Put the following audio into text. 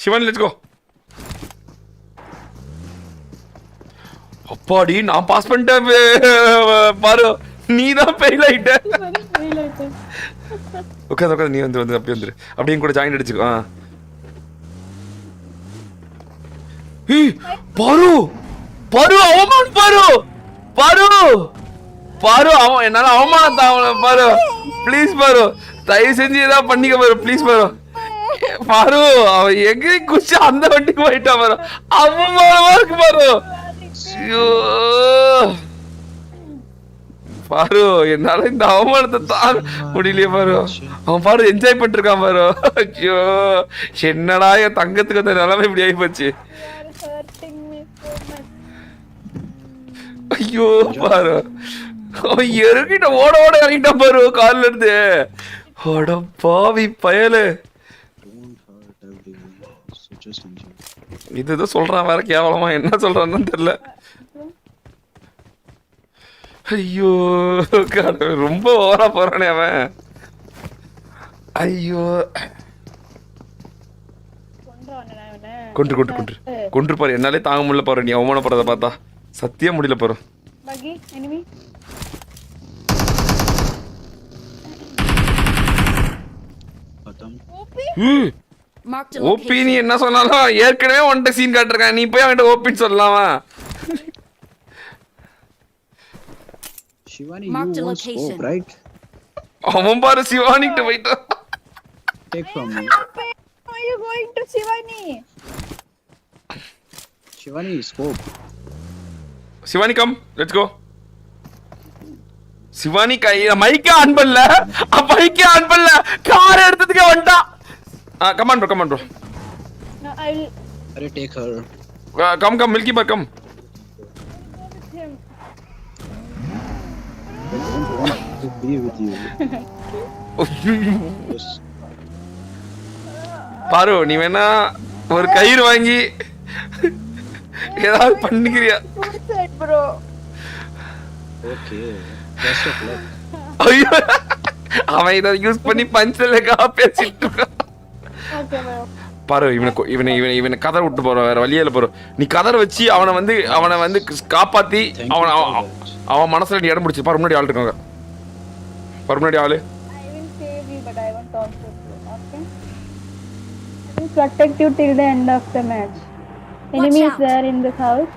Shivani let's go. அப்பாடி நான் pass பண்ணிட்டேன் பாரு, நீ தான் ஃபெயில் ஆயிட்ட. உட்காந்து நீ வந்து அப்படியே வந்துரு, அப்படியே கூட ஜாயின் அடிச்சுக்கோ. பாரு பாரு அவமானம், பாரு பாரு பாரு அவன் என்னால அவமானத்தை பாரு. ப்ளீஸ் பாரு, தயவு செஞ்சு ஏதாவது பண்ணிக்க பாரு ப்ளீஸ் பாரு. பாரு அவன் எங்க குச்சி அந்த வண்டிக்கு போயிட்டான் பாரு, அவமானமா இருக்கு பாரு. பாரு என்னால இந்த அவமானத்தை தான் முடியலையே பாரு. அவன் பாரு என்ஜாய் பண்ணிட்டு இருக்கான் பாரு. ஐயோ என்னடா என் தங்கத்துக்கு அந்த நிலைமை இப்படி ஆகி போச்சு. ஐயோ பாரு அவன் எருக்கிட்ட ஓட ஓட இறங்கிட்டான் பாரு கார்ல இருந்து. ஓட பாவி பயலு. இது சொல்றான் வேற கேவலமா, என்ன சொல்றான்னு தெரியல. ஐயோ ரொம்ப ஓவரா போறானே அவன். ஐயோ கொன்று கொன்று கொன்று கொன்று பாரு, என்னாலே தாங்க முடியல பாரு. நீ அவமானப்படுறத பார்த்தா சத்தியம் முடியல பாரு. ஓபி நீ என்ன சொன்னாலும் ஏற்கனவே உன்கிட்ட சீன் காட்டிருக்கான், நீ போய் அவன்கிட்ட ஓபின்னு சொல்லலாமா? Shivani, you want scope, right? அவன் பாரு சிவானி கிட்ட போயிட்டான். Take from me. Why are you going to Shivani? Shivani, scope. Shivani come let's go. Shivani மைக்கே ஆன் பண்ணல, மைக்கே ஆன் பண்ணல, கார் எடுத்ததுக்கே வந்துட்டான். Come on bro, come on bro. No, I will Arey, take her. Come come milky bar come. go with him. I don't want to be with you. Yes. பாரு நீ வேணா ஒரு கயிறு வாங்கி ஏதாவது பண்ணிக்கிறியா? Suicide, bro. Okay. Best of luck. ஐயோ அவன் இதை யூஸ் பண்ணி பஞ்சலக்கா பேசிட்டு இருக்கான். Okay, bro. பாரு இவனை கதற விட்டு போற, வேற வழியில போற. நீ கதற வச்சு அவனை வந்து காப்பாத்தி அவன் மனசுல நீ இடம் பிடிச்சி. பாரு முன்னாடி ஆள் இருக்காங்க, பாரு முன்னாடி ஆளு. I will save you, but I won't talk to you. Okay? I will protect you till the end of the match. Enemy is there in this house.